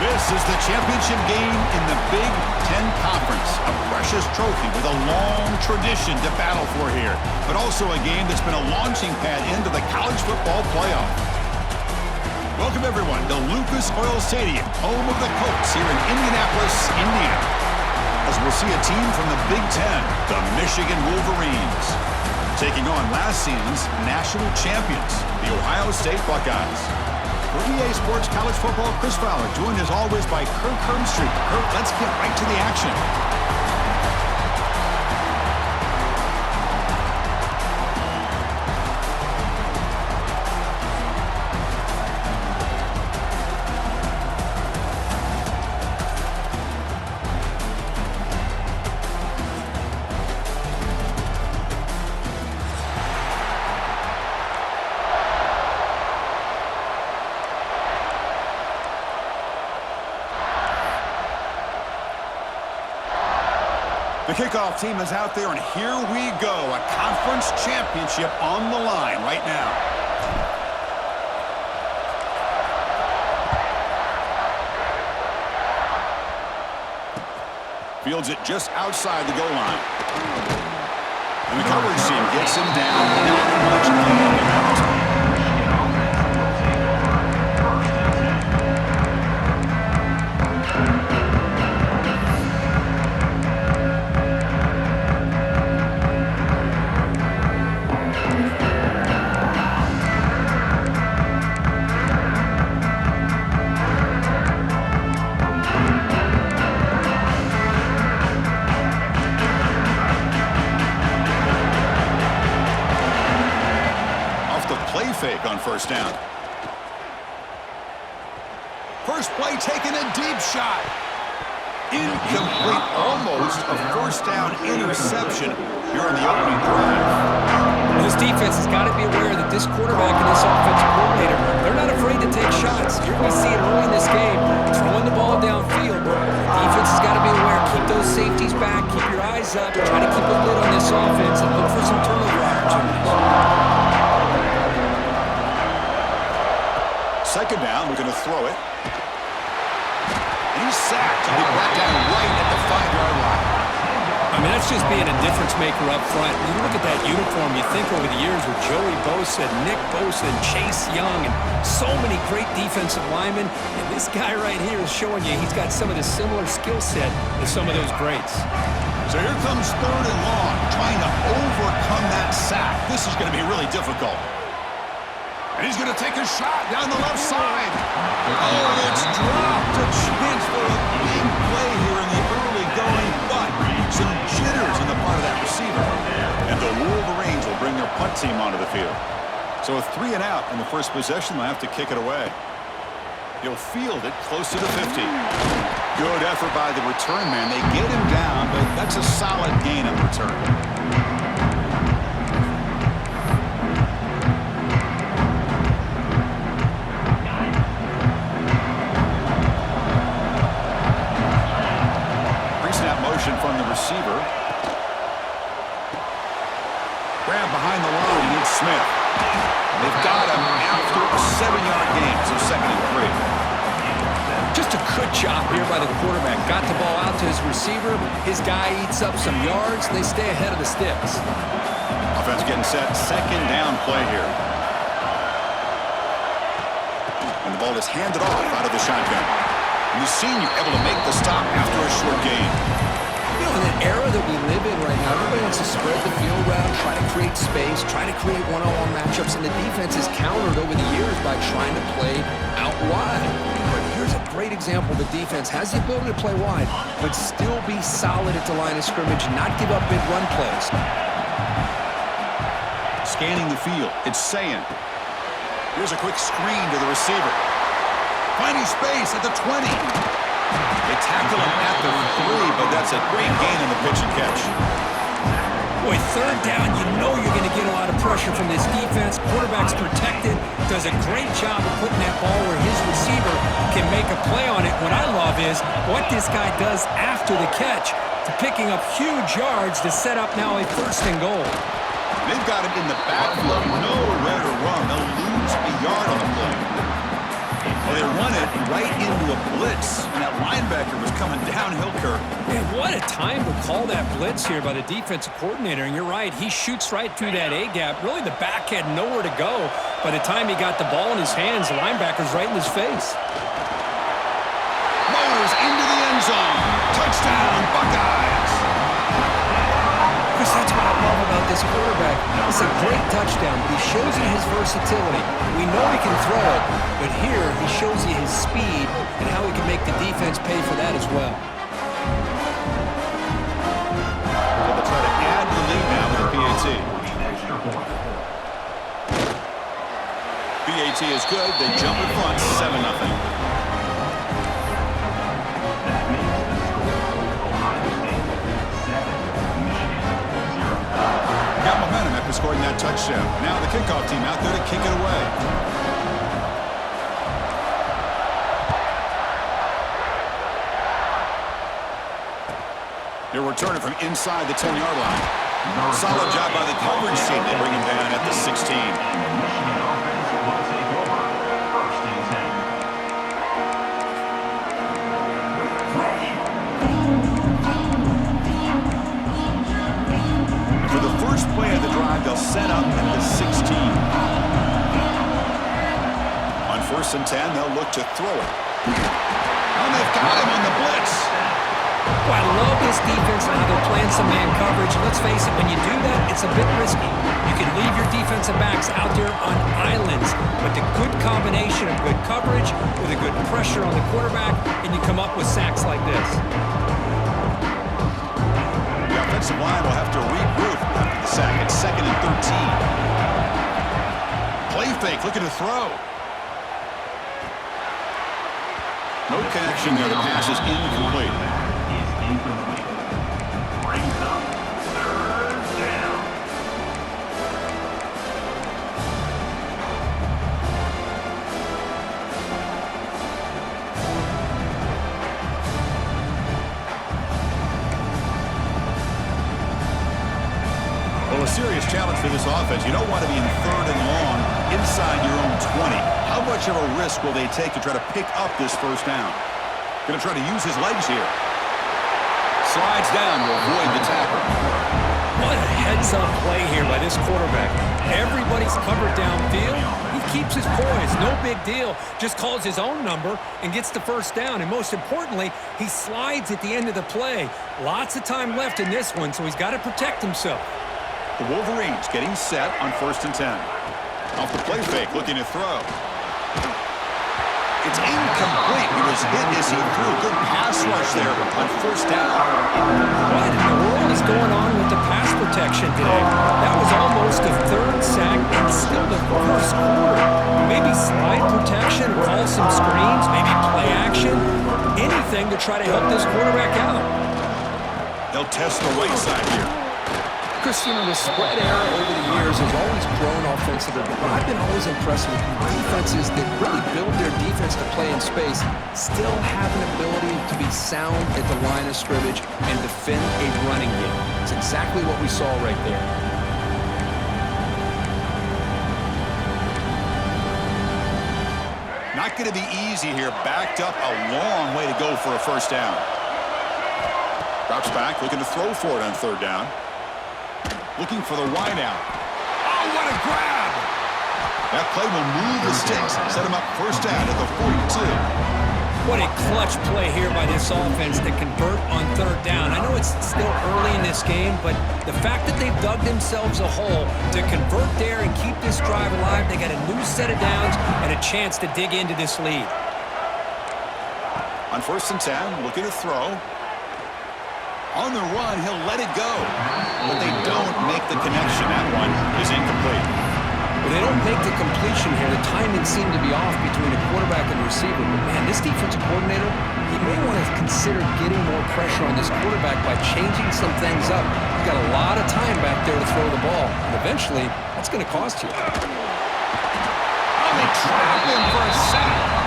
This is the championship game in the Big Ten Conference. A precious trophy with a long tradition to battle for here, but also a game that's been a launching pad into the college football playoff. Welcome, everyone, to Lucas Oil Stadium, home of the Colts here in Indianapolis, Indiana. As we'll see a team from the Big Ten, the Michigan Wolverines, taking on last season's national champions, the Ohio State Buckeyes. For EA Sports College Football, Chris Fowler, joined as always by Kirk Hermstreet. Kirk, let's get right to the action. The kickoff team is out there, and here we go. A conference championship on the line right now. Fields it just outside the goal line. And the coverage team gets him down. Not much gain out. Fake on first down. First play taking a deep shot. Incomplete, almost a first down interception here on the opening drive. This defense has got to be aware that this quarterback and this offensive coordinator, they're not afraid to take shots. You're going to see it early in this game, throwing the ball downfield. The defense has got to be aware. Keep those safeties back. Keep your eyes up. Try to keep a lid on this offense and look for some turnover opportunities. Second down, we're going to throw it. And he's sacked. He'll be brought down right at the 5-yard line. I mean, that's just being a difference maker up front. You look at that uniform, you think over the years with Joey Bosa, Nick Bosa, and Chase Young, and so many great defensive linemen. And this guy right here is showing you he's got some of the similar skill set as some of those greats. So here comes third and long, trying to overcome that sack. This is going to be really difficult. And he's going to take a shot down the left side. Oh, and it's dropped. A chance for a big play here in the early going, but some jitters on the part of that receiver. And the Wolverines will bring their punt team onto the field. So a 3 and out in the first possession. They'll have to kick it away. He'll field it close to the 50. Good effort by the return man. They get him down, but that's a solid gain on return. From the receiver. Grab behind the line, and it's Smith. They've got him after a 7-yard gain, so 2nd and 3. Just a good job here by the quarterback. Got the ball out to his receiver. His guy eats up some yards, and they stay ahead of the sticks. Offense getting set. 2nd down play here. And the ball is handed off out of the shotgun. And the senior able to make the stop after a short gain. In an era that we live in right now, everybody wants to spread the field around, try to create space, try to create one-on-one matchups, and the defense is countered over the years by trying to play out wide. But here's a great example. The defense has the ability to play wide, but still be solid at the line of scrimmage, not give up big run plays. Scanning the field, it's Sayin. Here's a quick screen to the receiver. Finding space at the 20. They tackle him at the 3, but that's a great gain on the pitch and catch. Boy, third down, you know you're going to get a lot of pressure from this defense. Quarterback's protected, does a great job of putting that ball where his receiver can make a play on it. What I love is what this guy does after the catch to picking up huge yards to set up now a 1st and goal. They've got him in the backfield, nowhere to run. They'll lose a yard on the play. Well, Well, they run it right into a blitz, and that linebacker was coming downhill, Kirk. Man, what a time to call that blitz here by the defensive coordinator. And you're right, he shoots right through that A-gap. Really, the back had nowhere to go. By the time he got the ball in his hands, the linebacker's right in his face. Motors into the end zone. Touchdown, Buckeyes. Chris, that's what I love about this quarterback. It's a great touchdown, but he shows you his versatility. We know he can throw it, but here he shows you his speed and how he can make the defense pay for that as well. They'll try to add the lead now with the PAT. PAT is good. They jump in front, 7-0. Got momentum after scoring that touchdown. Now the kickoff team out there to kick it away. They're returning from inside the 10-yard line. Solid job by the coverage team. They bring him down at the 16. For the first play of the drive, they'll set up at the 16. On 1st and 10, they'll look to throw it. And they've got him on the blitz. Oh, I love this defense and how they're playing some man coverage. And let's face it, when you do that, it's a bit risky. You can leave your defensive backs out there on islands, but the good combination of good coverage with a good pressure on the quarterback, and you come up with sacks like this. The offensive line will have to regroup after the sack at 2nd and 13. Play fake, looking to throw. No connection there. The pass is incomplete. Brings up 3rd down. Well, a serious challenge for this offense. You don't want to be in 3rd and long inside your own 20. How much of a risk will they take to try to pick up this 1st down? Going to try to use his legs here. Slides down to avoid the tackle. What a heads-up play here by this quarterback. Everybody's covered downfield. He keeps his poise. No big deal. Just calls his own number and gets the 1st down. And most importantly, he slides at the end of the play. Lots of time left in this one, so he's got to protect himself. The Wolverines getting set on 1st and 10. Off the play fake, looking to throw. It's incomplete. He was hit as he threw. Good pass rush there on 1st down. What in the world is going on with the pass protection today? That was almost a 3rd sack and still the 1st quarter. Maybe slide protection, call some screens, maybe play action. Anything to try to help this quarterback out. They'll test the right side here. Chris, you know, the spread era over the years has always grown offensively, but I've been always impressed with defenses that really build their defense to play in space, still have an ability to be sound at the line of scrimmage and defend a running game. It's exactly what we saw right there. Not going to be easy here. Backed up a long way to go for a 1st down. Drops back, looking to throw for it on 3rd down. Looking for the wide out. Oh, what a grab! That play will move the sticks. Set him up 1st down at the 42. What a clutch play here by this offense to convert on 3rd down. I know it's still early in this game, but the fact that they've dug themselves a hole to convert there and keep this drive alive, they got a new set of downs and a chance to dig into this lead. On 1st and 10, looking to throw. On the run, he'll let it go. But they don't make the connection. That one is incomplete. Well, they don't make the completion here. The timing seemed to be off between a quarterback and receiver. But, man, this defensive coordinator, he may want to consider getting more pressure on this quarterback by changing some things up. He's got a lot of time back there to throw the ball. And eventually, that's going to cost you. Oh, they trap him for a sack.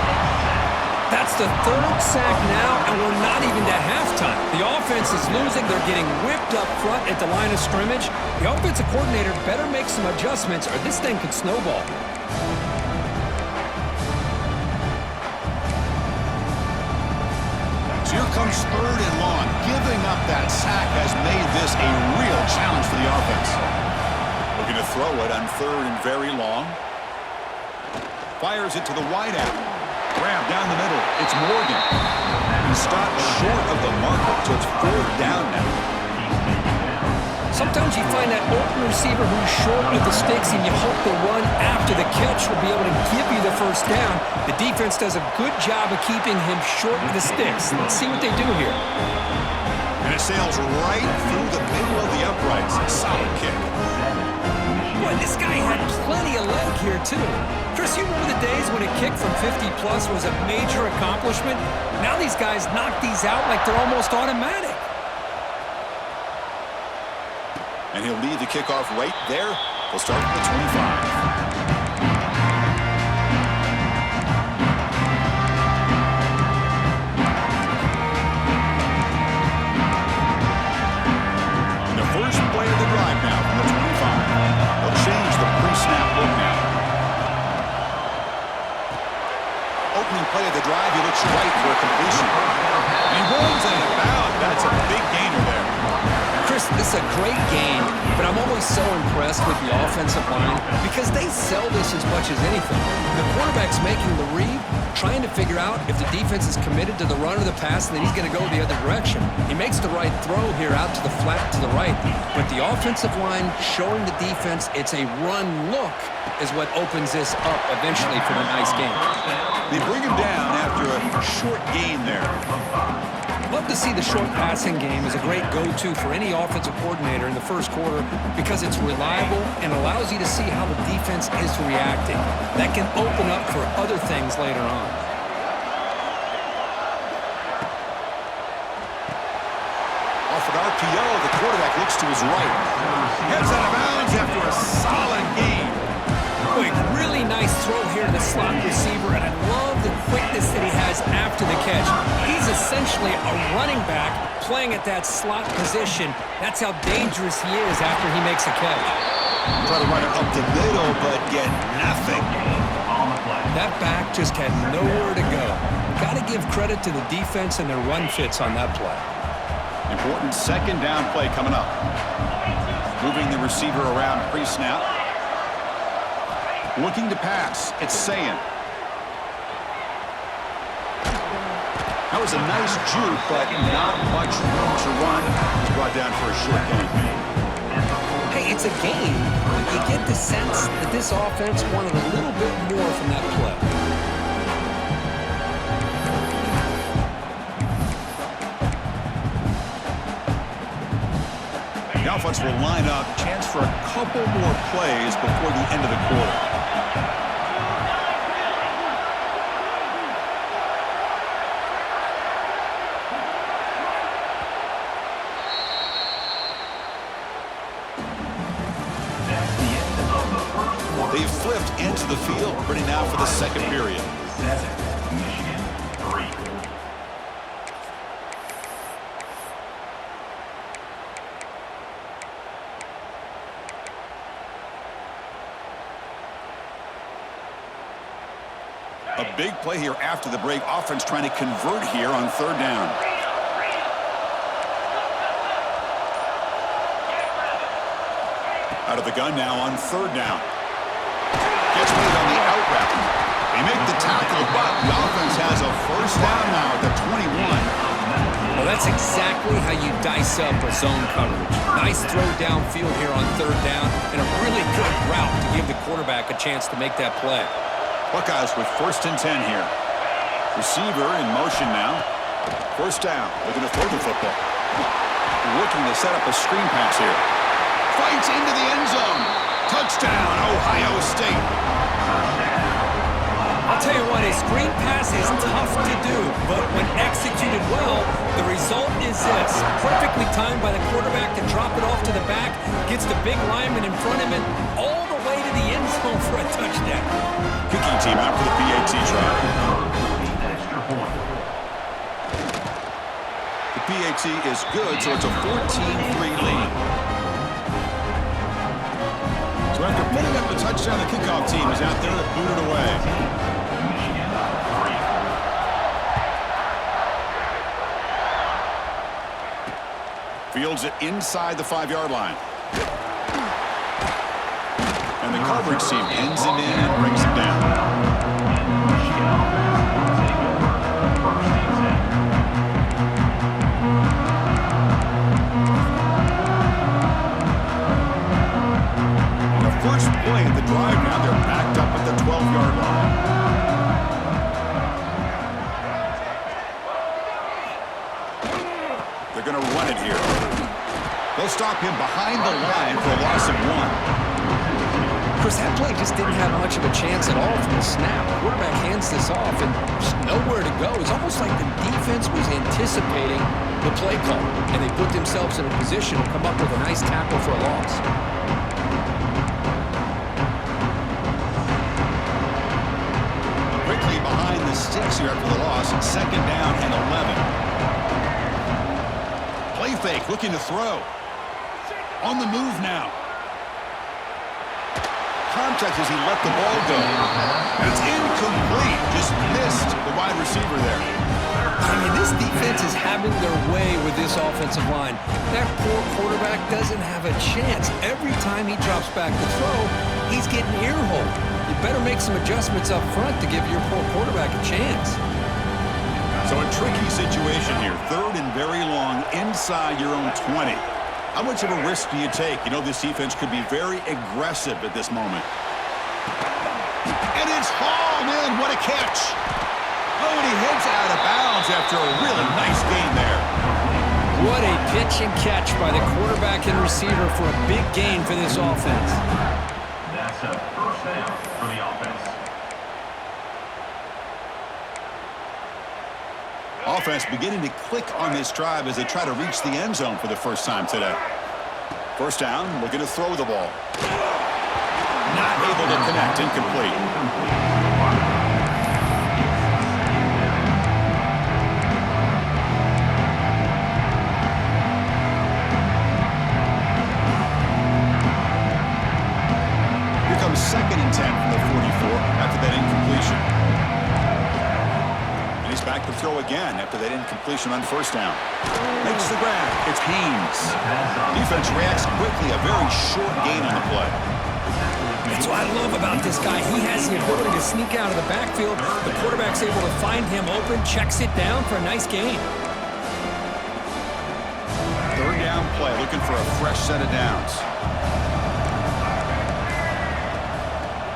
That's the 3rd sack now, and we're not even to halftime. The offense is losing. They're getting whipped up front at the line of scrimmage. The offensive coordinator better make some adjustments or this thing could snowball. So here comes 3rd and long. Giving up that sack has made this a real challenge for the offense. Looking to throw it on 3rd and very long. Fires it to the wideout. Grab down the middle. It's Morgan. He stopped short of the marker, so it's 4th down now. Sometimes you find that open receiver who's short of the sticks, and you hope the run after the catch will be able to give you the first down. The defense does a good job of keeping him short of the sticks. Let's see what they do here. And it sails right through the middle of the uprights. A solid kick. Boy, this guy had plenty of leg here, too. Chris, you remember the days when a kick from 50-plus was a major accomplishment? Now these guys knock these out like they're almost automatic. And he'll lead the kickoff right there. They'll start at the 25. First play of the drive now from the 25. They'll change the pre-snap look now. Opening play of the drive, he looks right for a completion. And he rolls in and out. That's a big gainer there. Chris, this is a great game, but I'm always so impressed with the offensive line because they sell this as much as anything. The quarterback's making the read, trying to figure out if the defense is committed to the run or the pass, and then he's going to go the other direction. He makes the right throw here out to the flat to the right, but the offensive line showing the defense it's a run look is what opens this up eventually for a nice game. They bring him down after a short gain there. Love to see the short passing game as a great go-to for any offensive coordinator in the first quarter because it's reliable and allows you to see how the defense is reacting. That can open up for other things later on. Off an RPO, the quarterback looks to his right. Heads out of bounds after a solid gain. Quick, really nice throw here to the slot receiver, and I love the quickness that he has after the catch. He's essentially a running back playing at that slot position. That's how dangerous he is after he makes a catch. Try to run it up the middle, but get nothing. That back just had nowhere to go. Got to give credit to the defense and their run fits on that play. Important 2nd down play coming up. Moving the receiver around pre-snap. Looking to pass. It's Sayin. That was a nice juke, but not much room to run. He's brought down for a short gain. Hey, it's a game, but you get the sense that this offense wanted a little bit more from that play. The offense will line up. Chance for a couple more plays before the end of the quarter. They've flipped into the field, ready now for the second period. 7, Michigan 3. A big play here after the break. Offense trying to convert here on 3rd down. Out of the gun now on 3rd down. Gets rid on the out route. They make the tackle, but the offense has a 1st down now at the 21. Well, that's exactly how you dice up a zone coverage. Nice throw downfield here on 3rd down, and a really good route to give the quarterback a chance to make that play. Buckeyes with 1st and 10 here. Receiver in motion now. 1st down. Looking to throw the football. Looking to set up a screen pass here. Fights into the end zone. Touchdown, Ohio State. I'll tell you what, a screen pass is tough to do, but when executed well, the result is this. Perfectly timed by the quarterback to drop it off to the back, gets the big lineman in front of him, all the way to the end zone for a touchdown. Kicking team out for the PAT try. The PAT is good, so it's a 14-3 lead. So after putting up the touchdown, the kickoff team is out there to boot it away. Fields it inside the 5-yard line. And the coverage team ends him in and brings him down. Michigan offense will take over 1st and 10. On the first play of the drive now, they're backed up at the 12-yard line. They're going to run it here. They'll stop him behind the line for a loss of 1. Chris, that play just didn't have much of a chance at all from the snap. The quarterback hands this off and just nowhere to go. It's almost like the defense was anticipating the play call, and they put themselves in a position to come up with a nice tackle for a loss. Quickly behind the sticks here after the loss. 2nd down and 11. Play fake, looking to throw. On the move now. Contact as he let the ball go. It's incomplete. Just missed the wide receiver there. I mean, this defense is having their way with this offensive line. That poor quarterback doesn't have a chance. Every time he drops back to throw, he's getting earholed. You better make some adjustments up front to give your poor quarterback a chance. So a tricky situation here. 3rd and very long inside your own 20. How much of a risk do you take? You know, this defense could be very aggressive at this moment. And it's hauled in. What a catch. Oh, and he heads out of bounds after a really nice gain there. What a pitch and catch by the quarterback and receiver for a big gain for this offense. That's a 1st down for the offense. Offense beginning to click on this drive as they try to reach the end zone for the first time today. 1st down, looking to throw the ball. Not able to connect, incomplete. Here comes 2nd and 10 from the 44 after that incompletion. He's back to throw again after that incompletion on 1st down. Makes the grab. It's Haynes. Defense reacts quickly. A very short gain on the play. That's what I love about this guy. He has the ability to sneak out of the backfield. The quarterback's able to find him open, checks it down for a nice gain. 3rd down play, looking for a fresh set of downs.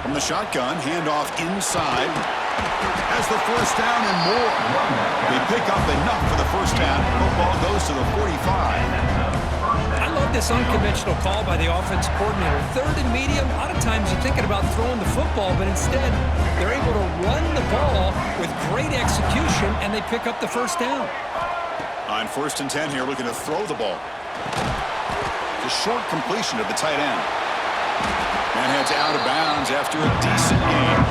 From the shotgun, handoff inside. As the 1st down and more. They pick up enough for the 1st down. Football goes to the 45. I love this unconventional call by the offense coordinator. 3rd and medium, a lot of times you're thinking about throwing the football, but instead they're able to run the ball with great execution, and they pick up the 1st down. On 1st and 10 here, looking to throw the ball. The short completion of the tight end. And heads out of bounds after a decent game.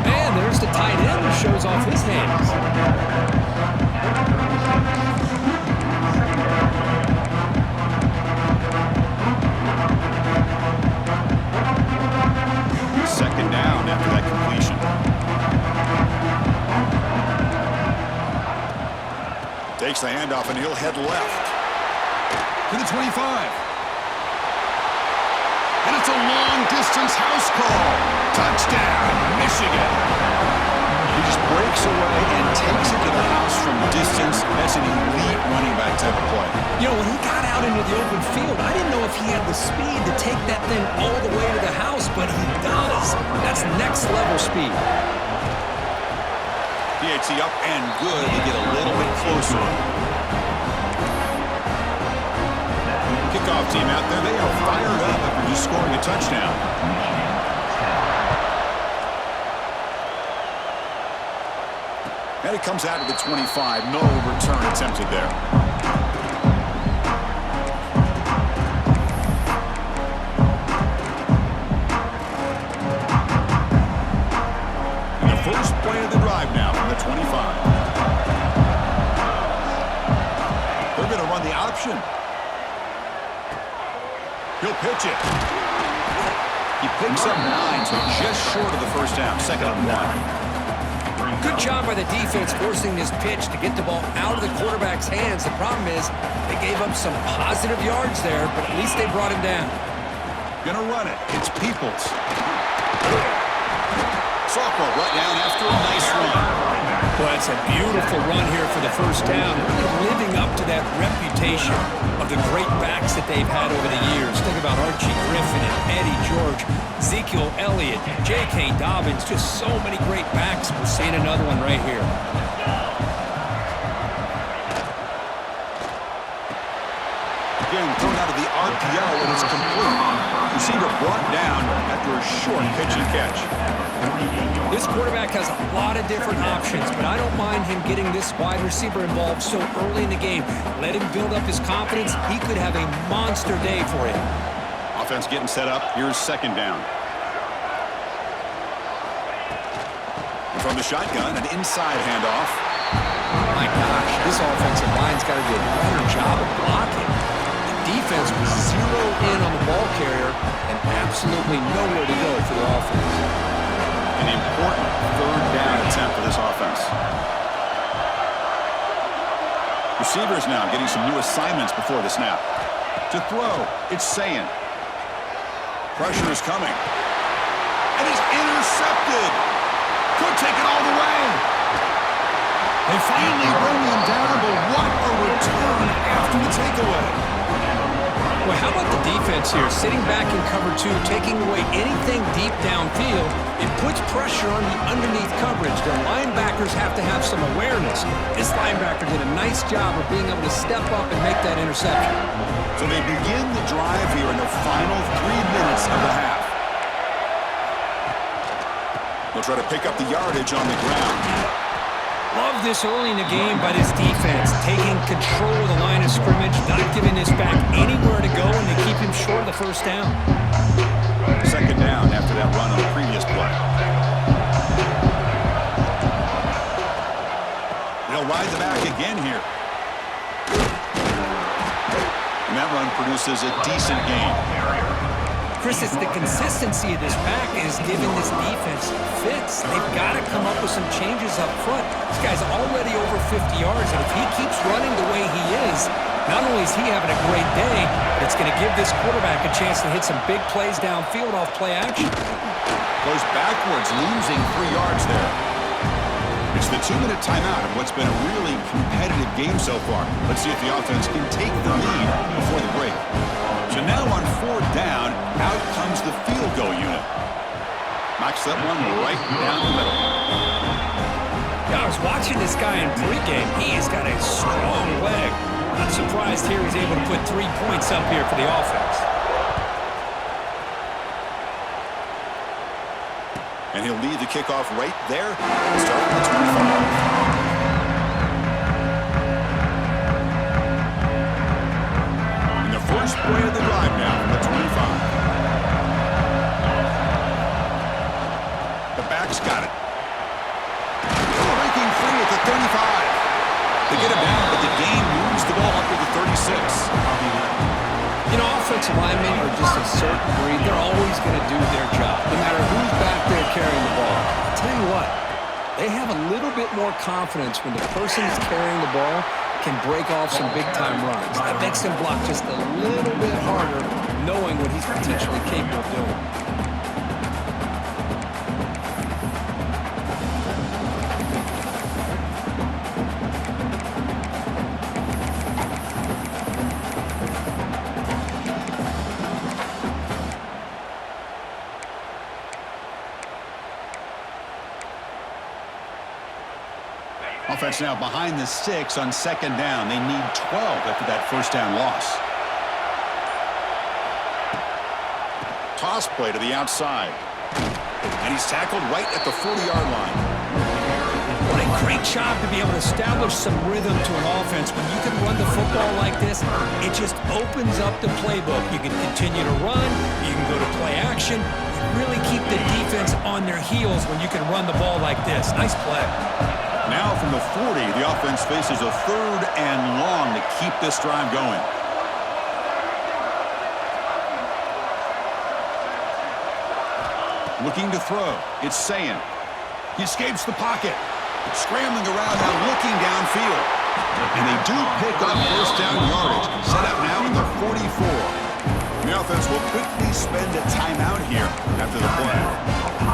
And there's the tight end who shows off his hands. 2nd down after that completion. Takes the handoff and he'll head left. To the 25. And it's a long-distance house call. Touchdown, Michigan. He just breaks away and takes it to the house from distance. That's an elite running back type of play. You know, when he got out into the open field, I didn't know if he had the speed to take that thing all the way to the house, but he does. That's next-level speed. PAT up and good to get a little bit closer. Kickoff team out there, they are fired up after just scoring a touchdown. And it comes out of the 25. No return attempted there. And the first play of the drive now from the 25. They're going to run the option. He'll pitch it. He picks up 9, so just short of the 1st down. 2nd and 1. Good job by the defense forcing this pitch to get the ball out of the quarterback's hands. The problem is they gave up some positive yards there, but at least they brought him down. Gonna run it. It's Peoples. Softball brought down after a nice run. Well, it's a beautiful run here for the first down. Really living up to that reputation of the great backs that they've had over the years. Think about Archie Griffin and Eddie George, Ezekiel Elliott, J.K. Dobbins, just so many great backs. We're seeing another one right here. Again, thrown out of the RPO, and it's complete. Receiver brought down after a short pitch and catch. This quarterback has a lot of different options, but I don't mind him getting this wide receiver involved so early in the game. Let him build up his confidence. He could have a monster day for him. Offense getting set up. Here's second down. And from the shotgun, an inside handoff. My gosh, this offensive line's got to do a better job of blocking. The defense was zeroed in on the ball carrier and absolutely nowhere to go for the offense. An important third down attempt for this offense. Receivers now getting some new assignments before the snap. To throw, it's Sayin. Pressure is coming. And it's intercepted. Could take it all the way. They finally bring him down, but what a return after the takeaway. Well, how about the defense here? Sitting back in cover two, taking away anything deep downfield, it puts pressure on the underneath coverage. Their linebackers have to have some awareness. This linebacker did a nice job of being able to step up and make that interception. So they begin the drive here in the final 3 minutes of the half. They'll try to pick up the yardage on the ground. Love this early in the game by this defense, taking control of the line of scrimmage, not giving this back anywhere to go, and they keep him short of the first down. Second down after that run on the previous play. They'll ride the back again here. And that run produces a decent gain. Chris, it's the consistency of this back is giving this defense fits. They've got to come up with some changes up front. This guy's already over 50 yards, and if he keeps running the way he is, not only is he having a great day, but it's going to give this quarterback a chance to hit some big plays downfield off play action. Goes backwards, losing 3 yards there. It's the 2-minute timeout of what's been a really competitive game so far. Let's see if the offense can take the lead before the break. So now on 4th down, out comes the field goal unit. Knocks that one right down the middle. Yeah, I was watching this guy in pregame. He's got a strong leg. Not surprised here he's able to put 3 points up here for the offense. And he'll lead the kickoff right there, starting at 25. First play of the drive now from the 25. The back's got it. Breaking free at the 35. They get him down, but the game moves the ball up to the 36. You know, offensive linemen are just a certain breed. They're always going to do their job, no matter who's back there carrying the ball. I'll tell you what, they have a little bit more confidence when the person that's carrying the ball can break off some big-time runs. That makes him block just a little bit harder, knowing what he's potentially capable of doing. Offense now behind the 6 on 2nd down. They need 12 after that first down loss. Toss play to the outside. And he's tackled right at the 40-yard line. What a great job to be able to establish some rhythm to an offense. When you can run the football like this, it just opens up the playbook. You can continue to run. You can go to play action. You really keep the defense on their heels when you can run the ball like this. Nice play. Now from the 40, the offense faces a 3rd and long to keep this drive going. Looking to throw. It's Sayin. He escapes the pocket. Scrambling around now, looking downfield. And they do pick up first down yardage. Set up now at the 44. The offense will quickly spend a timeout here after the play.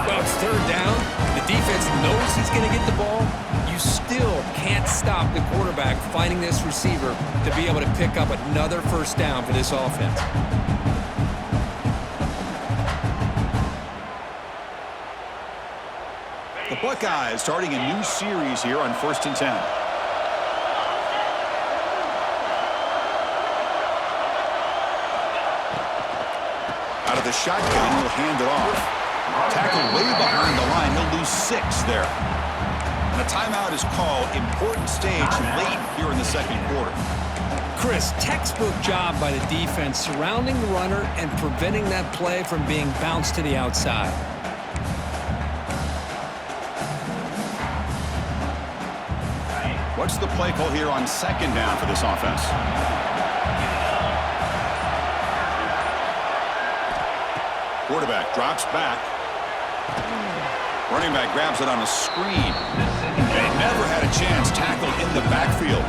Well, it's third down. The defense knows he's going to get the ball. You still can't stop the quarterback finding this receiver to be able to pick up another first down for this offense. The Buckeyes starting a new series here on 1st and 10. Out of the shotgun, he'll hand it off. Tackle way behind the line. He'll lose 6 there. And a timeout is called. Important stage late here in the second quarter. Chris, textbook job by the defense surrounding the runner and preventing that play from being bounced to the outside. What's the play call here on second down for this offense? Quarterback drops back. Running back grabs it on a screen. They never had a chance. Tackled in the backfield.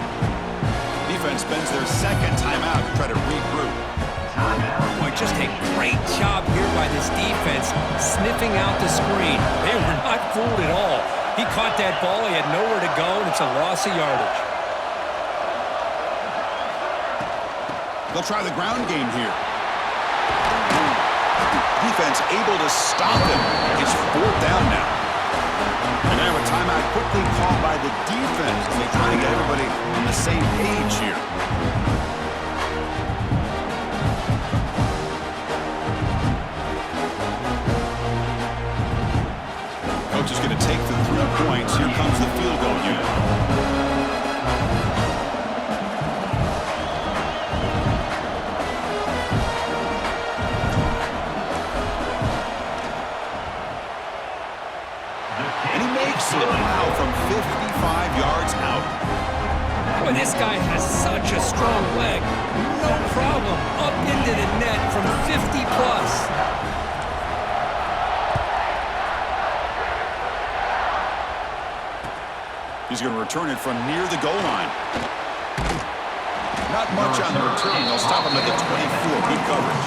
Defense spends their second timeout to try to regroup. Boy, just a great job here by this defense sniffing out the screen. They were not fooled at all. He caught that ball. He had nowhere to go, and it's a loss of yardage. They'll try the ground game here. Defense able to stop him. It's 4th down now. And now a timeout quickly called by the defense. And they try to get everybody on the same page here. Coach is going to take the 3 points. Here comes the field goal unit. And he makes it now from 55 yards out. Boy, this guy has such a strong leg. No problem. Up into the net from 50 plus. He's going to return it from near the goal line. Not much on the return. They'll stop him at the 24. Good coverage.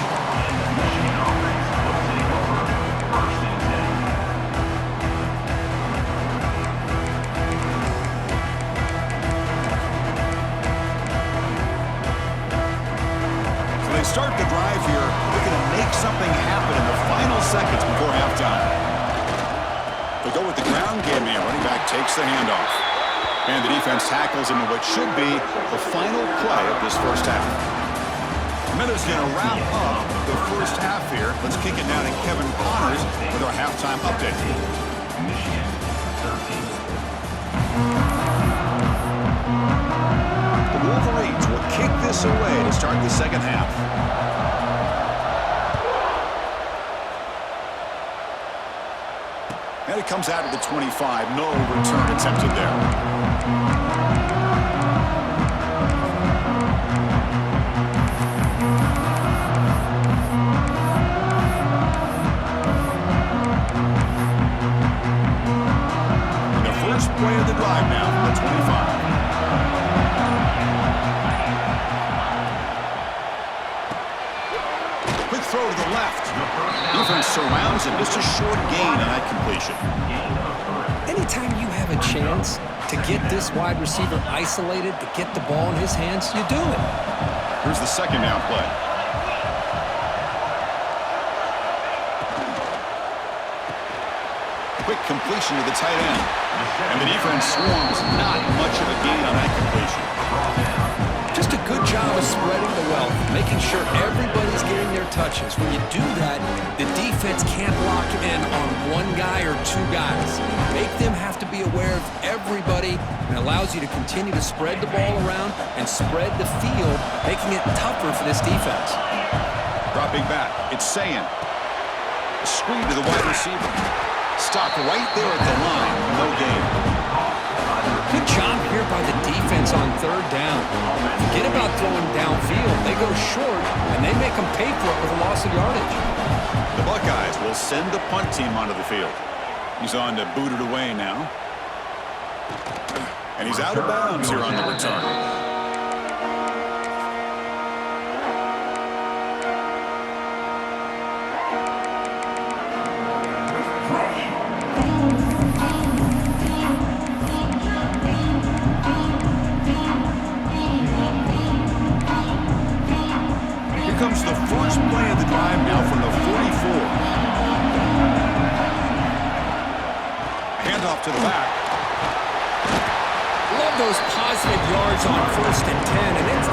So they start the drive here, looking to make something happen in the final seconds before halftime. They'll go with the ground game here. Running back takes the handoff. And the defense tackles him in what should be the final play of this first half. Miller's going to wrap up the first half here. Let's kick it down to Kevin Connors with our halftime update. Michigan 13. The Wolverines will kick this away to start the second half. And it comes out of the 25. No return attempted there. Play of the drive now from the 25. Quick throw to the left. Defense surrounds him. Just a short gain on that completion. Anytime you have a chance to get this wide receiver isolated, to get the ball in his hands, you do it. Here's the second down play. Quick completion to the tight end. And the defense swarms. Not much of a gain on that completion. Just a good job of spreading the wealth, making sure everybody's getting their touches. When you do that, the defense can't lock in on one guy or two guys. Make them have to be aware of everybody, and allows you to continue to spread the ball around and spread the field, making it tougher for this defense. Dropping back. It's Sayin. Screen to the wide receiver. Stopped right there at the line. No gain. Good job here by the defense on third down. Forget about throwing downfield. They go short, and they make them pay for it with a loss of yardage. The Buckeyes will send the punt team onto the field. He's on to boot it away now. And he's out of bounds here on the return. Comes the first play of the drive now from the 44. Handoff to the back. Love those positive yards on 1st and 10, and it's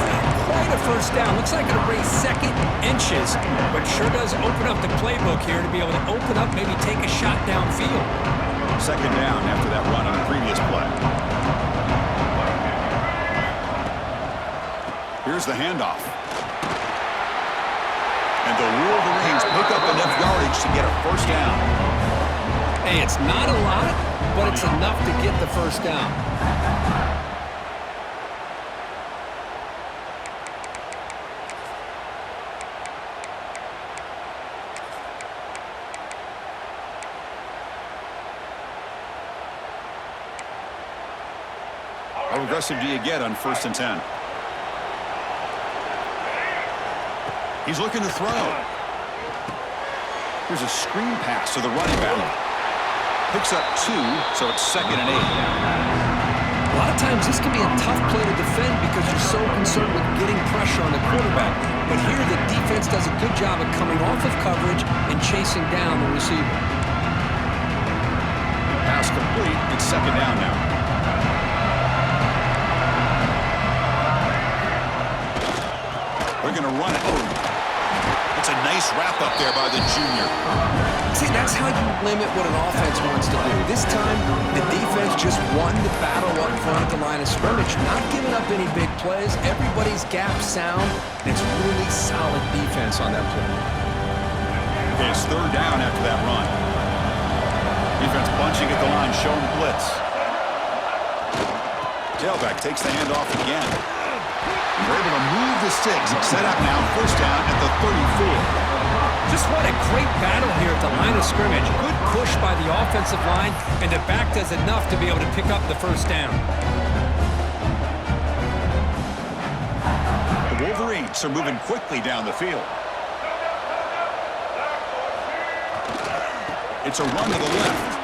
quite a first down. Looks like it'll raise second inches, but sure does open up the playbook here to be able to open up, maybe take a shot downfield. Second down after that run on the previous play. Here's the handoff. And the Wolverines pick up enough yardage to get a first down. Hey, it's not a lot, but it's enough to get the first down. How aggressive do you get on 1st and 10? He's looking to throw. Here's a screen pass to the running back. Picks up 2, so it's 2nd and 8. A lot of times this can be a tough play to defend because you're so concerned with getting pressure on the quarterback. But here the defense does a good job of coming off of coverage and chasing down the receiver. Pass complete. It's 2nd down now. They're going to run it. Oh. It's a nice wrap-up there by the junior. See, that's how you limit what an offense wants to do. This time, the defense just won the battle up front at the line of scrimmage, not giving up any big plays. Everybody's gap sound, and it's really solid defense on that play. Okay, it's 3rd down after that run. Defense bunching at the line, showing blitz. Tailback takes the handoff again. They're able to move the sticks and set up now 1st down at the 34. Just what a great battle here at the line of scrimmage. Good push by the offensive line, and the back does enough to be able to pick up the 1st down. The Wolverines are moving quickly down the field. It's a run to the left.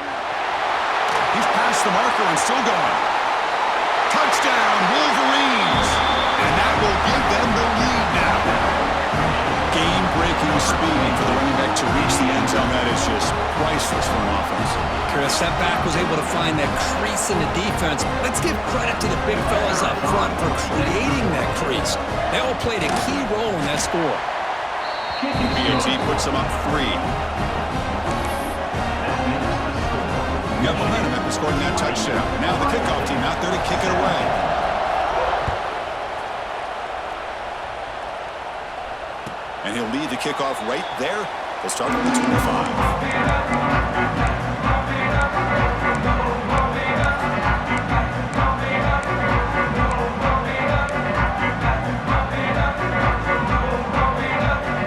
He's past the marker and still going. Touchdown, Wolverines! And that will give them the lead now. Game-breaking speed for the running back to reach the end zone. That is just priceless for an offense. Chris, that back was able to find that crease in the defense. Let's give credit to the big fellas up front for creating that crease. They all played a key role in that score. BAT puts them up 3. You got momentum after scoring that touchdown. Now the kickoff team out there to kick it away. And he'll lead the kickoff right there. They'll start at the 25.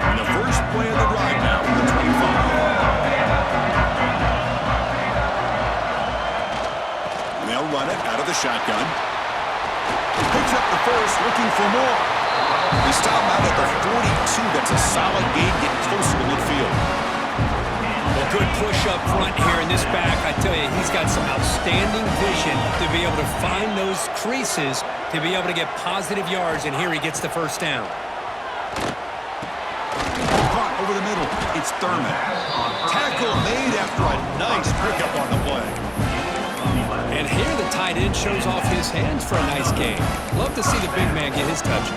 And the first play of the drive now from the 25. And they'll run it out of the shotgun. Picks up the first, looking for more. They stop out at the 42. That's a solid gain, getting closer to midfield. Well, good push up front here in this back. I tell you, he's got some outstanding vision to be able to find those creases, to be able to get positive yards, and here he gets the 1st down. Caught over the middle. It's Thurman. Tackle made after a nice pickup on the play. And here the tight end shows off his hands for a nice game. Love to see the big man get his touches.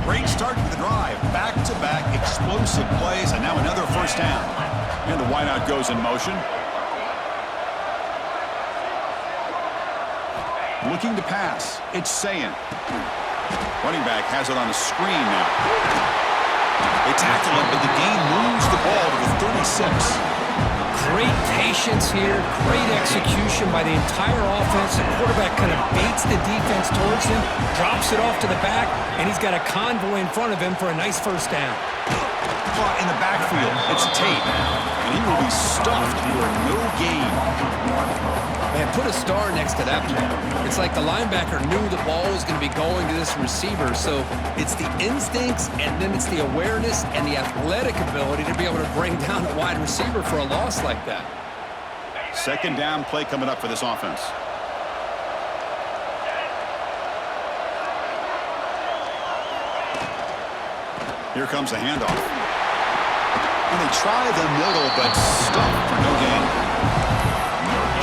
Great start to the drive. Back-to-back explosive plays, and now another 1st down. And the wideout goes in motion. Looking to pass. It's Sayin. Running back has it on a screen now. They tackle him, but the gain moves the ball to the 36. Great patience here, great execution by the entire offense. The quarterback kind of baits the defense towards him, drops it off to the back, and he's got a convoy in front of him for a nice first down. Caught in the backfield. It's Tate. And he will be stuffed for no gain. Man, put a star next to that play. It's like the linebacker knew the ball was going to be going to this receiver, so it's the instincts, and then it's the awareness and the athletic ability to be able to bring down a wide receiver for a loss like that. Second down play coming up for this offense. Here comes the handoff. And they try the middle, but stuffed for no gain.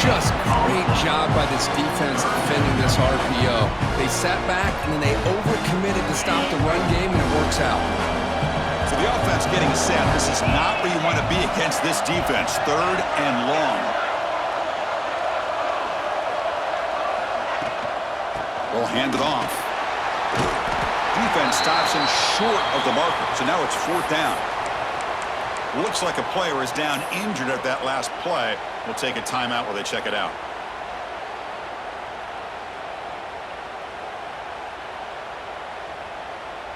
Just great job by this defense defending this RPO. They sat back, and then they overcommitted to stop the run game, and it works out. So the offense getting set. This is not where you want to be against this defense. Third and long. Will hand it off. Defense stops him short of the marker, so now it's fourth down. Looks like a player is down injured at that last play. We'll take a timeout while they check it out.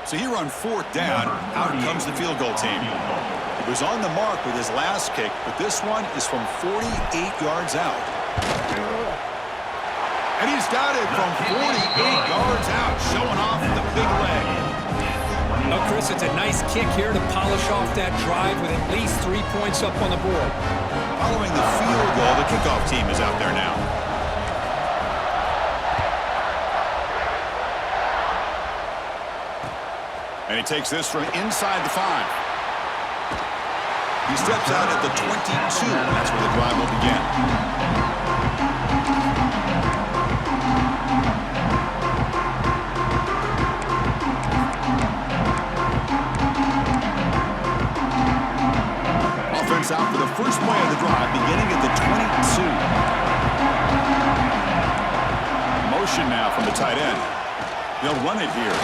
So here on fourth down, out comes the field goal team. He was on the mark with his last kick, but this one is from 48 yards out. And he's got it from 48 yards out, showing off the big leg. Well, Chris, it's a nice kick here to polish off that drive with at least 3 points up on the board. Following the field goal, the kickoff team is out there now. And he takes this from inside the 5. He steps out at the 22. That's where the drive will begin. Out for the first play of the drive, beginning at the 22. Motion now from the tight end. They'll run it here.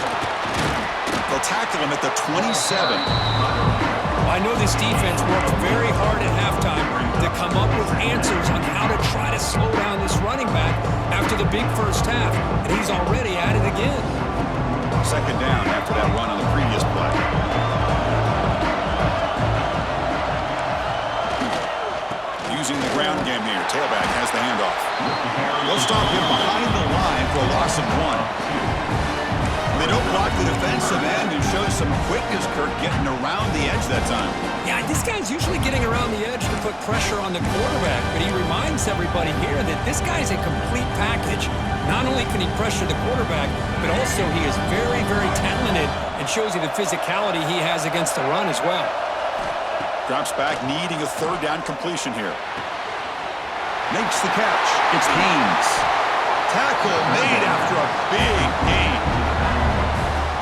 They'll tackle him at the 27. I know this defense worked very hard at halftime to come up with answers on how to try to slow down this running back after the big first half, and he's already at it again. Second down after that run on the previous play. Using the ground game here. Tailback has the handoff. They'll stop him behind the line for a loss of 1. They don't block the defensive end and show some quickness, Kirk, getting around the edge that time. Yeah, this guy's usually getting around the edge to put pressure on the quarterback, but he reminds everybody here that this guy's a complete package. Not only can he pressure the quarterback, but also he is very, very talented and shows you the physicality he has against the run as well. Drops back, needing a third down completion here. Makes the catch. It's Haynes. Tackle made after a big gain.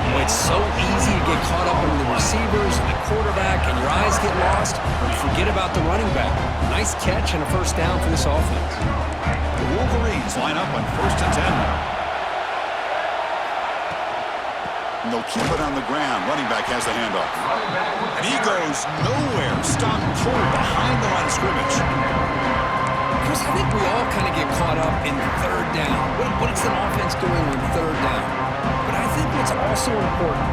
Well, it's so easy to get caught up in the receivers and the quarterback, and your eyes get lost. Forget about the running back. Nice catch and a first down for this offense. The Wolverines line up on 1st and 10 now. And they'll keep it on the ground. Running back has the handoff. And he goes nowhere. Stopped cold behind the line of scrimmage. Chris, I think we all kind of get caught up in third down. What is an offense doing on third down? But I think what's also important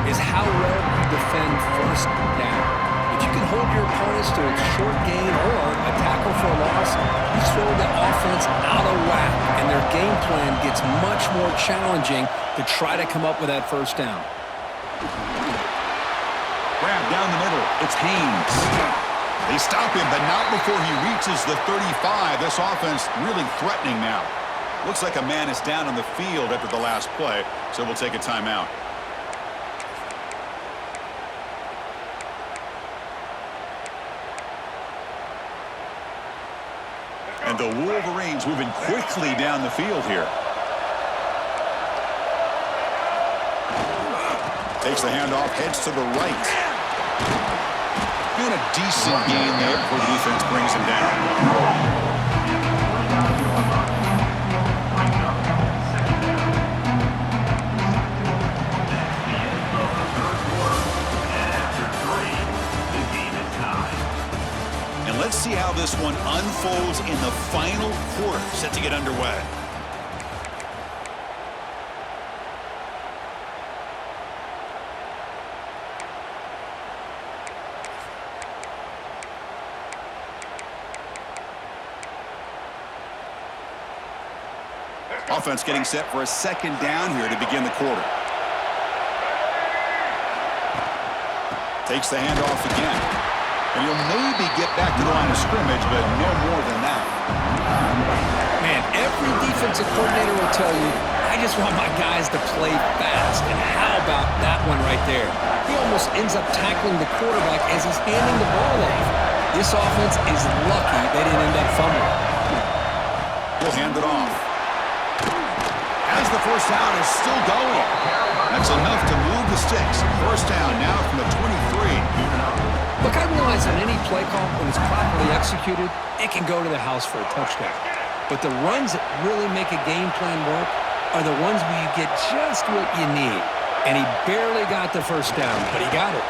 is how well you defend first down. If you can hold your opponents to a short gain or a tackle for a loss, you throw the offense out of whack, and their game plan gets much more challenging to try to come up with that first down. Grab down the middle. It's Haynes. They stop him, but not before he reaches the 35. This offense really threatening now. Looks like a man is down on the field after the last play, so we'll take a timeout. And the Wolverines moving quickly down the field here. Takes the handoff, heads to the right. And a decent gain there before the defense brings him down. Let's see how how this one unfolds in the final quarter, set to get underway. Offense getting set for a second down here to begin the quarter. Takes the handoff again. And he'll maybe get back to the line of scrimmage, but no more than that. Man, every defensive coordinator will tell you, I just want my guys to play fast. And how about that one right there? He almost ends up tackling the quarterback as he's handing the ball off. This offense is lucky they didn't end up fumbling. He'll hand it off. As the first down is still going. That's enough to move the sticks. First down now from the 23. Look, I realize on any play call, when it's properly executed, it can go to the house for a touchdown. But the runs that really make a game plan work are the ones where you get just what you need. And he barely got the first down, but he got it.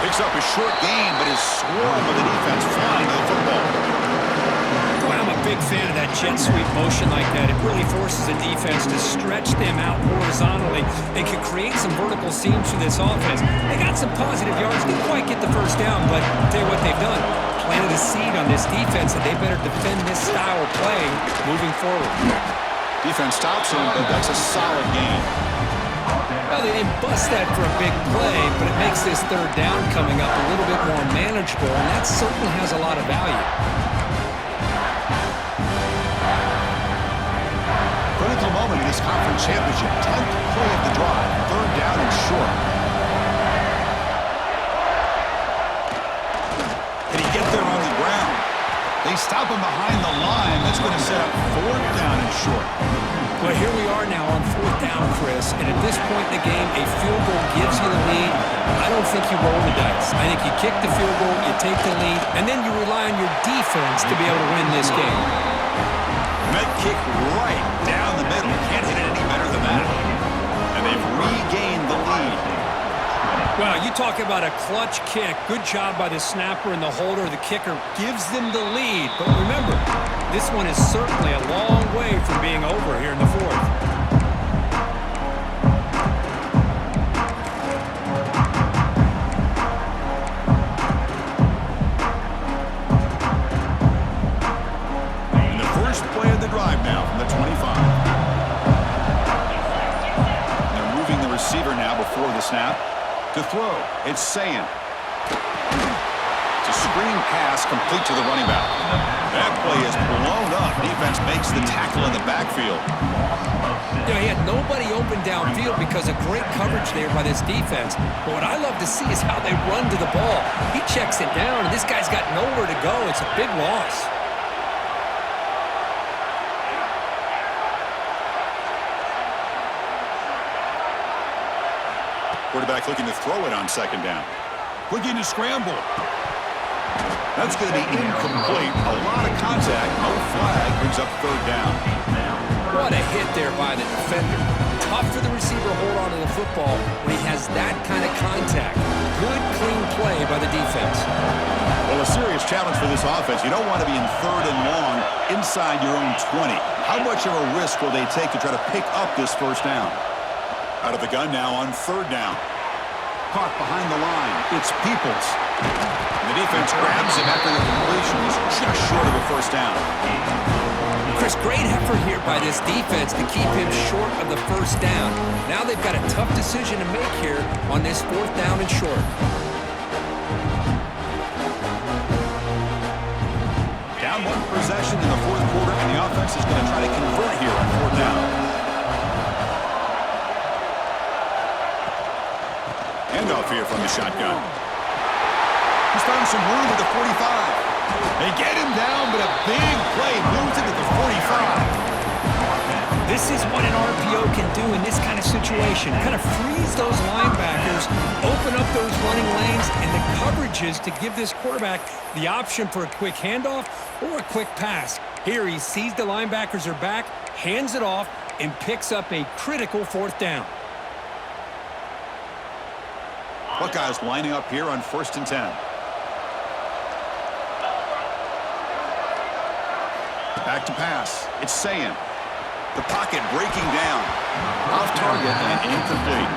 Picks up a short gain, but is swarmed with the defense flying to the football. Boy, I'm a big fan of that jet sweep motion like that. It really forces the defense to stretch them out horizontally and can create some vertical seams for this offense. They got some positive yards. Didn't quite get the first down, but I'll tell you what they've done. Planted a seed on this defense, and they better defend this style of play moving forward. Defense stops him, but that's a solid gain. Well, they didn't bust that for a big play, but it makes this third down coming up a little bit more manageable, and that certainly has a lot of value. Critical moment in this conference championship. 10th play of the drive. Third down and short. Can he get there on the ground? They stop him behind the line. That's going to set up fourth down and short. Well, here we are now on fourth down, Chris, and at this point in the game, a field goal gives you the lead. I don't think you roll the dice. I think you kick the field goal, you take the lead, and then you rely on your defense to be able to win this game. That kick right down the middle. Can't hit it any better than that. And they've regained the lead. Well, you talk about a clutch kick. Good job by the snapper and the holder. The kicker gives them the lead. But remember, this one is certainly a long way from being over here in the fourth. Drive now from the 25. They're moving the receiver now before the snap. To throw, it's Sayin. It's a screen pass complete to the running back. That play is blown up. Defense makes the tackle in the backfield. You know, he had nobody open downfield because of great coverage there by this defense. But what I love to see is how they run to the ball. He checks it down, and this guy's got nowhere to go. It's a big loss. Quarterback looking to throw it on second down. Looking to scramble. That's going to be incomplete. A lot of contact. No flag. Brings up third down. What a hit there by the defender. Tough for the receiver to hold on to the football when he has that kind of contact. Good, clean play by the defense. Well, a serious challenge for this offense. You don't want to be in third and long inside your own 20. How much of a risk will they take to try to pick up this first down? Out of the gun now on third down. Caught behind the line. It's Peoples. And the defense grabs him after the completion. He's just short of a first down. Chris, great effort here by this defense to keep him short of the first down. Now they've got a tough decision to make here on this fourth down and short. Down one possession in the fourth quarter, and the offense is going to try to convert here on fourth down. Handoff here from the shotgun. He's found some room at the 45. They get him down, but a big play moves it to the 45. This is what an RPO can do in this kind of situation. Kind of freeze those linebackers, open up those running lanes, and the coverages to give this quarterback the option for a quick handoff or a quick pass. Here he sees the linebackers are back, hands it off, and picks up a critical fourth down. Buckeyes lining up here on 1st and 10. Back to pass. It's Sayin. The pocket breaking down. Off target and incomplete.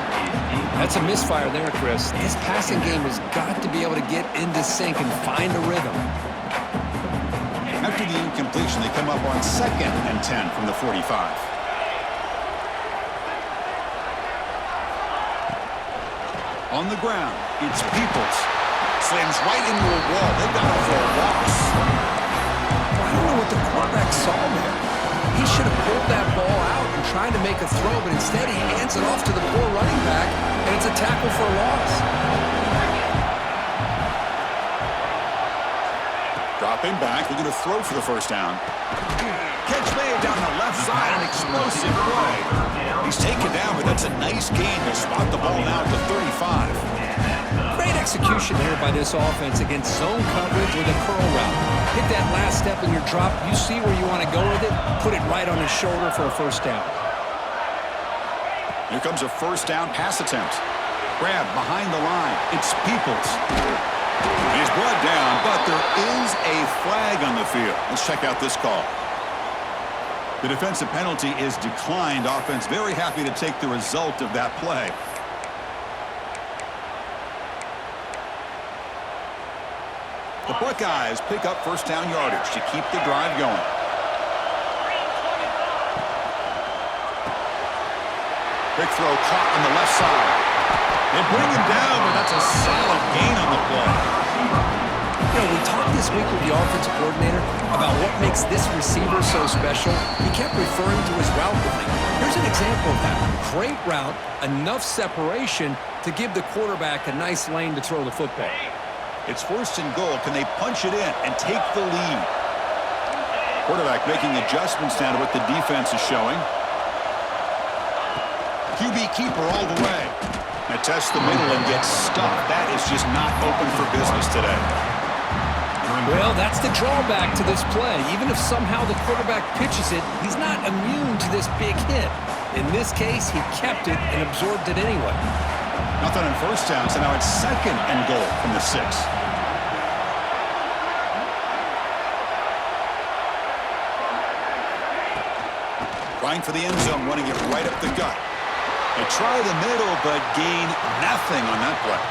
That's a misfire there, Chris. This passing game has got to be able to get into sync and find a rhythm. After the incompletion, they come up on 2nd and 10 from the 45. On the ground, it's Peoples. Slams right into a wall. They got him for a loss. I don't know what the quarterback saw there. He should have pulled that ball out and tried to make a throw, but instead he hands it off to the poor running back, and it's a tackle for a loss. Dropping back, they're going to throw for the first down. Catch made down the left side, an explosive play. He's taken down, but that's a nice gain to spot the ball now at the 35. Great execution here by this offense against zone coverage with a curl route. Hit that last step in your drop. You see where you want to go with it. Put it right on his shoulder for a first down. Here comes a first down pass attempt. Grab behind the line. It's Peoples. He's brought down, but there is a flag on the field. Let's check out this call. The defensive penalty is declined. Offense very happy to take the result of that play. The Buckeyes pick up first down yardage to keep the drive going. Big throw caught on the left side. They bring him down, but that's a solid gain on the play. You know, we talked this week with the offensive coordinator about what makes this receiver so special. He kept referring to his route running. Here's an example of that. Great route, enough separation to give the quarterback a nice lane to throw the football. It's 1st and goal. Can they punch it in and take the lead? Quarterback making adjustments now to what the defense is showing. QB keeper all the way. Now test the middle and gets stuffed. That is just not open for business today. Well, that's the drawback to this play. Even if somehow the quarterback pitches it, he's not immune to this big hit. In this case, he kept it and absorbed it anyway. Nothing on first down, so now it's 2nd and goal from the 6. Trying for the end zone, running it right up the gut. They try the middle, but gain nothing on that play.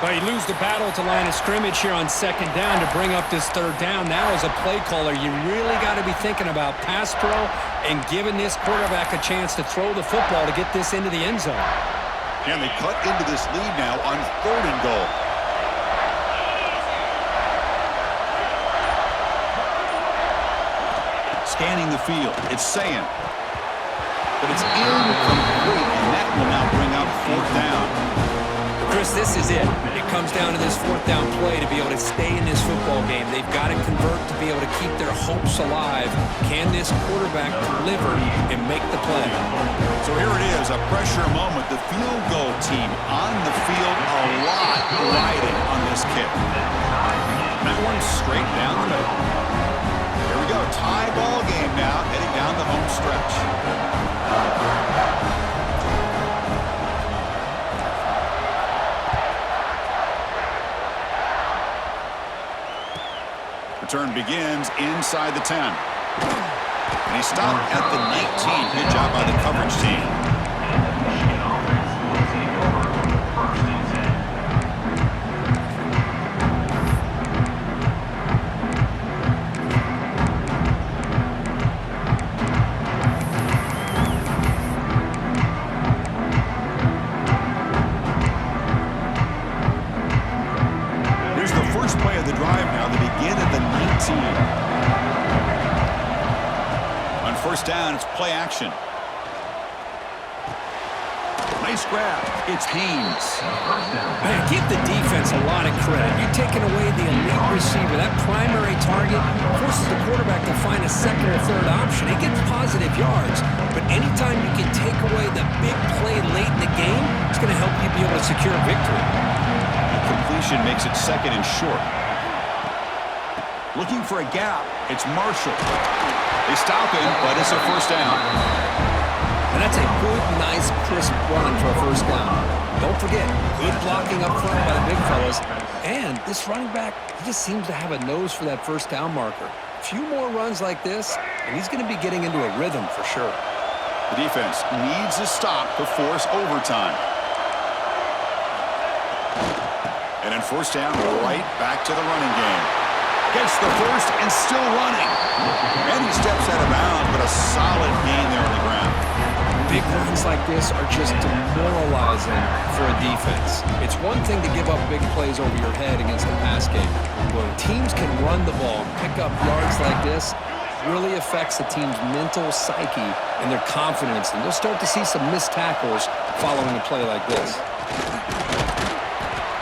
Well, you lose the battle to line of scrimmage here on 2nd down to bring up this 3rd down. Now as a play caller, you really got to be thinking about pass pro and giving this quarterback a chance to throw the football to get this into the end zone. And they cut into this lead now on 3rd and goal. Scanning the field. It's Sayin. But it's incomplete, and that will now bring up 4th down. Chris, this is it. It comes down to this 4th down play to be able to stay in this football game. They've got to convert to be able to keep their hopes alive. Can this quarterback deliver and make the play? So here it is, a pressure moment. The field goal team on the field, a lot riding on this kick. That one straight down the middle. Here we go, tie ball game now, heading down the home stretch. Return begins inside the 10. And he stopped at the 19. Good job by the coverage team. Here's the first play of the drive now. They begin at the 19. On first down, it's play action. Nice grab. It's Haynes. Man, give the defense a lot of credit. You're taking away the elite receiver. That primary target forces the quarterback to find a 2nd or 3rd option. He gets positive yards. But anytime you can take away the big play late in the game, it's going to help you be able to secure a victory. The completion makes it 2nd and short. Looking for a gap. It's Marshall. They stop him, but it's a first down. And that's a good, nice, crisp run for a first down. Don't forget, good blocking up front by the big fellas. And this running back, he just seems to have a nose for that first down marker. few more runs like this, and he's going to be getting into a rhythm for sure. The defense needs a stop to force overtime. And then first down, right back to the running game. Gets the first and still running. And he steps out of bounds, but a solid gain there on the ground. Big runs like this are just demoralizing for a defense. It's one thing to give up big plays over your head against the pass game. When teams can run the ball and pick up yards like this, it really affects the team's mental psyche and their confidence. And you'll start to see some missed tackles following a play like this.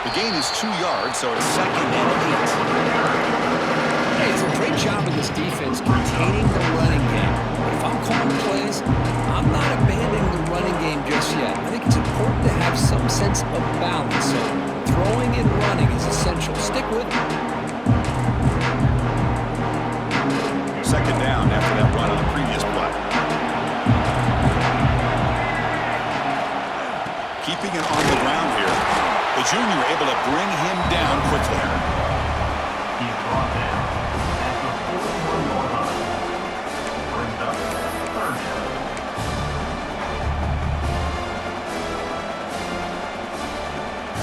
The gain is 2 yards, so it's 2nd and 8. Hey, it's a great job of this defense containing the running game. But if I'm calling plays, I'm not abandoning the running game just yet. I think it's important to have some sense of balance. So throwing and running is essential. Stick with it. 2nd down after that run on the previous play. Keeping it on the ground here. The junior able to bring him down quickly. He's brought down at the 41-yard line. Brings up 3rd down.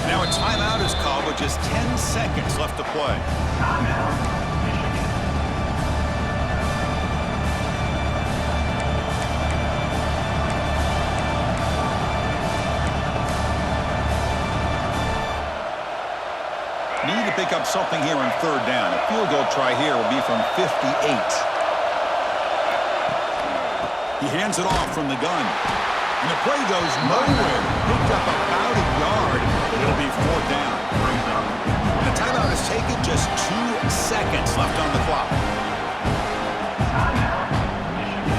Now a timeout is called with just 10 seconds left to play. Timeout, Michigan. Need to pick up something here on 3rd down. A field goal try here will be from 58. He hands it off from the gun. And the play goes nowhere. Picked up about a yard, but it'll be 4th down. And the timeout is taken, just 2 seconds left on the clock. Timeout, Michigan.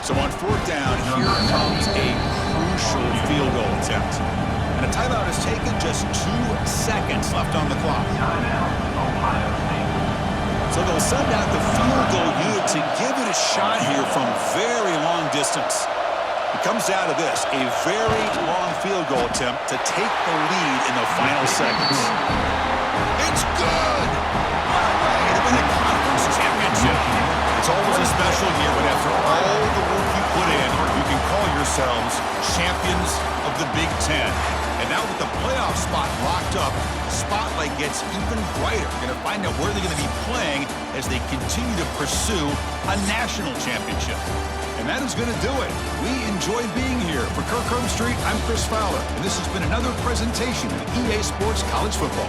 So on 4th down, here comes a crucial field goal attempt. And a timeout is taken, just 2 seconds left on the clock. Timeout, Ohio State. So they'll send out the field goal unit to give it a shot here from very long distance. It comes down to this, a very long field goal attempt to take the lead in the final seconds. It's good! On our way to win the conference championship. It's always a special year, but after all the work you put in, you can call yourselves champions of the Big Ten. And now with the playoff spot locked up, the spotlight gets even brighter. Going to find out where they're going to be playing as they continue to pursue a national championship. And that is going to do it. We enjoyed being here. For Kirk Herbstreit, I'm Chris Fowler, and this has been another presentation of EA Sports College Football.